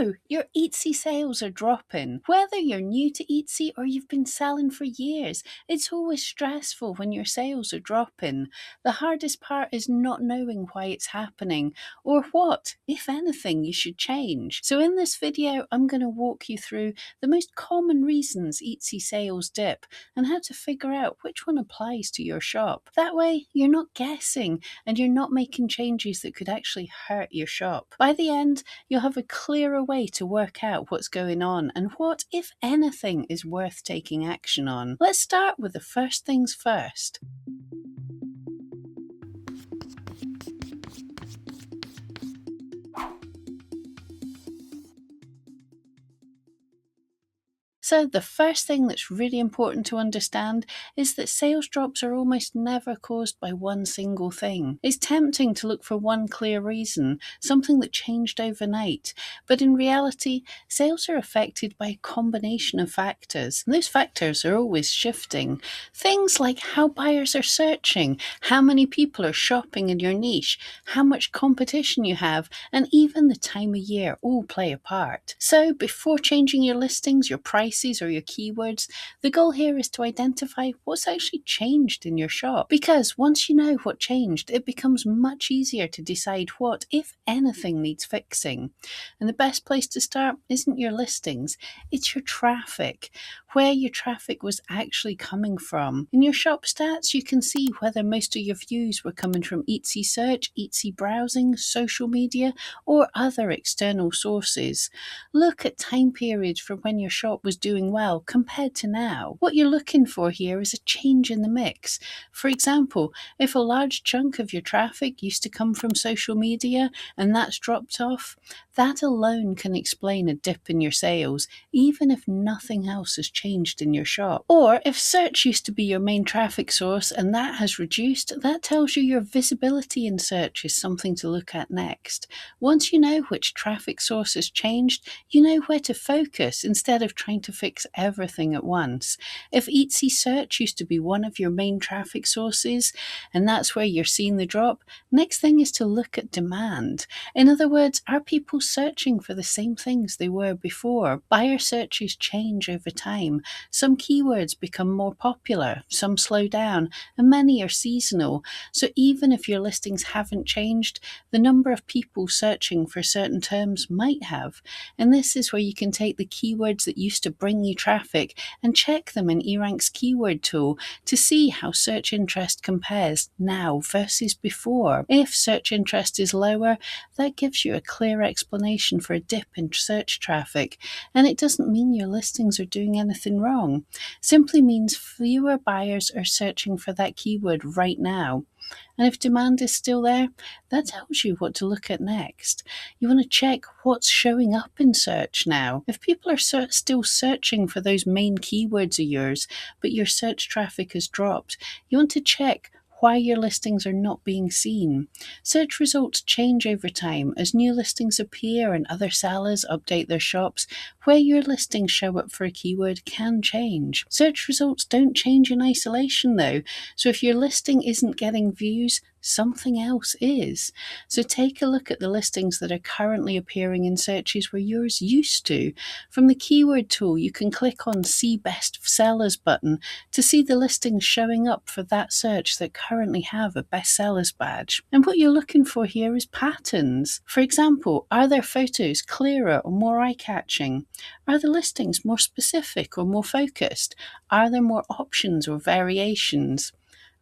know your Etsy sales are dropping. Whether you're new to Etsy or you've been selling for years, it's always stressful when your sales are dropping. The hardest part is not knowing why it's happening or what, if anything, you should change. So in this video, I'm going to walk you through the most common reasons Etsy sales dip and how to figure out which one applies to your shop. That way, you're not guessing and you're not making changes that could actually hurt your shop. By the end, you'll have a clearer way to work out what's going on and what, if anything, is worth taking action on. Let's start with the first things first. So the first thing that's really important to understand is that sales drops are almost never caused by one single thing. It's tempting to look for one clear reason, something that changed overnight, but in reality, sales are affected by a combination of factors. And those factors are always shifting. Things like how buyers are searching, how many people are shopping in your niche, how much competition you have, and even the time of year all play a part. So before changing your listings, your prices, or your keywords, the goal here is to identify what's actually changed in your shop. Because once you know what changed, it becomes much easier to decide what, if anything, needs fixing. And the best place to start isn't your listings, it's your traffic, where your traffic was actually coming from. In your shop stats, you can see whether most of your views were coming from Etsy search, Etsy browsing, social media, or other external sources. Look at time periods for when your shop was doing well compared to now. What you're looking for here is a change in the mix. For example, if a large chunk of your traffic used to come from social media and that's dropped off, that alone can explain a dip in your sales, even if nothing else has changed in your shop. Or if search used to be your main traffic source and that has reduced, that tells you your visibility in search is something to look at next. Once you know which traffic source has changed, you know where to focus instead of trying to fix everything at once. If Etsy search used to be one of your main traffic sources and that's where you're seeing the drop, next thing is to look at demand. In other words, are people searching for the same things they were before? Buyer searches change over time. Some keywords become more popular, some slow down, and many are seasonal. So even if your listings haven't changed, the number of people searching for certain terms might have. And this is where you can take the keywords that used to bring you traffic and check them in eRank's keyword tool to see how search interest compares now versus before. If search interest is lower, that gives you a clear explanation for a dip in search traffic, and it doesn't mean your listings are doing anything wrong. It simply means fewer buyers are searching for that keyword right now. And if demand is still there, that tells you what to look at next. You want to check what's showing up in search now. If people are still searching for those main keywords of yours, but your search traffic has dropped, you want to check why your listings are not being seen. Search results change over time as new listings appear and other sellers update their shops. Where your listings show up for a keyword can change. Search results don't change in isolation though, so if your listing isn't getting views, something else is. So take a look at the listings that are currently appearing in searches where yours used to. From the keyword tool, you can click on See Best Sellers button to see the listings showing up for that search that currently have a Best Sellers badge. And what you're looking for here is patterns. For example, are their photos clearer or more eye-catching? Are the listings more specific or more focused? Are there more options or variations?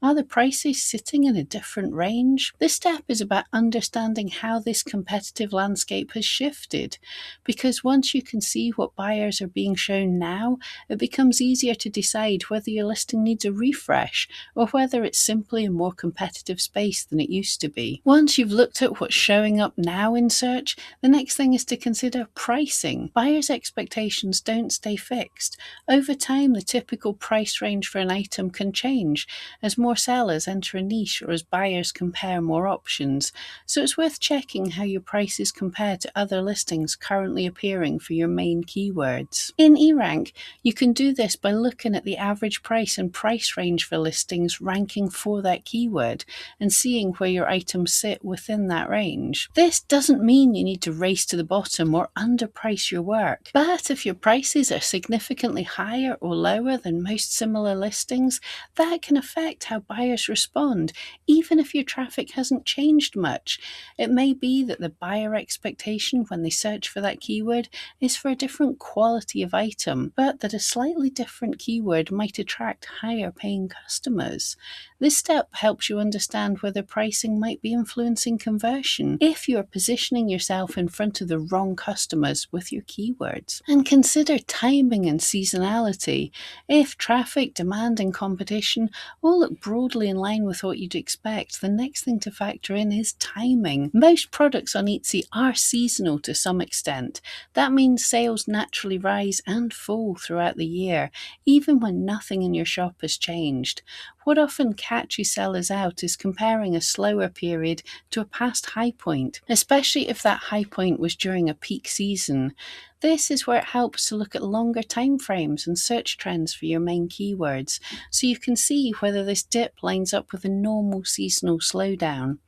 Are the prices sitting in a different range? This step is about understanding how this competitive landscape has shifted, because once you can see what buyers are being shown now, it becomes easier to decide whether your listing needs a refresh or whether it's simply a more competitive space than it used to be. Once you've looked at what's showing up now in search, the next thing is to consider pricing. Buyers' expectations don't stay fixed. Over time, the typical price range for an item can change as more more sellers enter a niche or as buyers compare more options, so it's worth checking how your prices compare to other listings currently appearing for your main keywords. In eRank, you can do this by looking at the average price and price range for listings ranking for that keyword and seeing where your items sit within that range. This doesn't mean you need to race to the bottom or underprice your work, but if your prices are significantly higher or lower than most similar listings, that can affect how buyers respond, even if your traffic hasn't changed much. It may be that the buyer expectation when they search for that keyword is for a different quality of item, but that a slightly different keyword might attract higher paying customers. This step helps you understand whether pricing might be influencing conversion if you are positioning yourself in front of the wrong customers with your keywords. And consider timing and seasonality. If traffic, demand, and competition all look broadly in line with what you'd expect, the next thing to factor in is timing. Most products on Etsy are seasonal to some extent. That means sales naturally rise and fall throughout the year, even when nothing in your shop has changed. What often catches sellers out is comparing a slower period to a past high point, especially if that high point was during a peak season. This is where it helps to look at longer time frames and search trends for your main keywords, so you can see whether this dip lines up with a normal seasonal slowdown.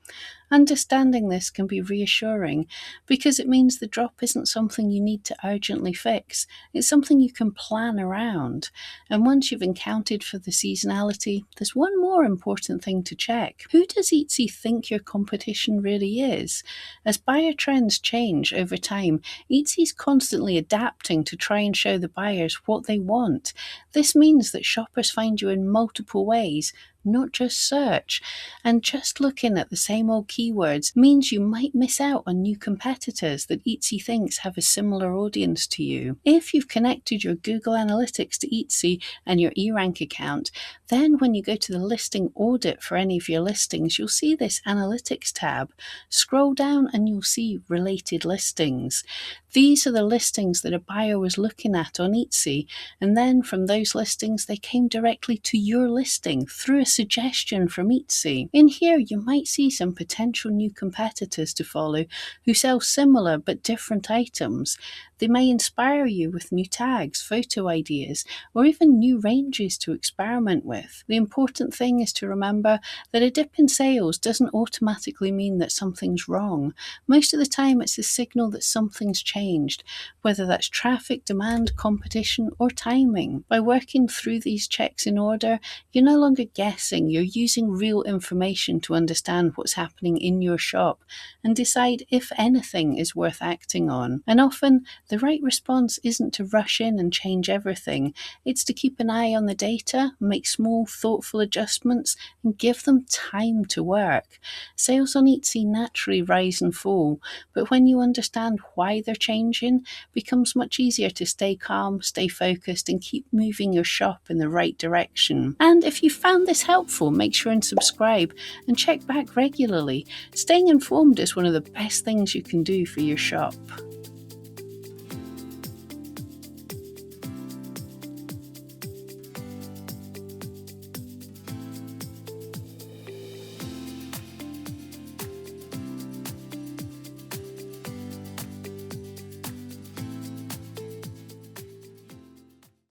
Understanding this can be reassuring because it means the drop isn't something you need to urgently fix. It's something you can plan around. And once you've accounted for the seasonality, there's one more important thing to check. Who does Etsy think your competition really is? As buyer trends change over time, Etsy's constantly adapting to try and show the buyers what they want. This means that shoppers find you in multiple ways, not just search. And just looking at the same old keywords means you might miss out on new competitors that Etsy thinks have a similar audience to you. If you've connected your Google Analytics to Etsy and your eRank account, then when you go to the listing audit for any of your listings, you'll see this Analytics tab. Scroll down and you'll see related listings. These are the listings that a buyer was looking at on Etsy, and then from those listings they came directly to your listing through a suggestion from Etsy. In here you might see some potential new competitors to follow who sell similar but different items. They may inspire you with new tags, photo ideas, or even new ranges to experiment with. The important thing is to remember that a dip in sales doesn't automatically mean that something's wrong. Most of the time it's a signal that something's changed, whether that's traffic, demand, competition, or timing. By working through these checks in order, you're no longer guessing, you're using real information to understand what's happening in your shop and decide if anything is worth acting on. And often, the right response isn't to rush in and change everything. It's to keep an eye on the data, make small, thoughtful adjustments, and give them time to work. Sales on Etsy naturally rise and fall, but when you understand why they're changing, it becomes much easier to stay calm, stay focused, and keep moving your shop in the right direction. And if you found this helpful, make sure and subscribe and check back regularly. Staying informed is one of the best things you can do for your shop.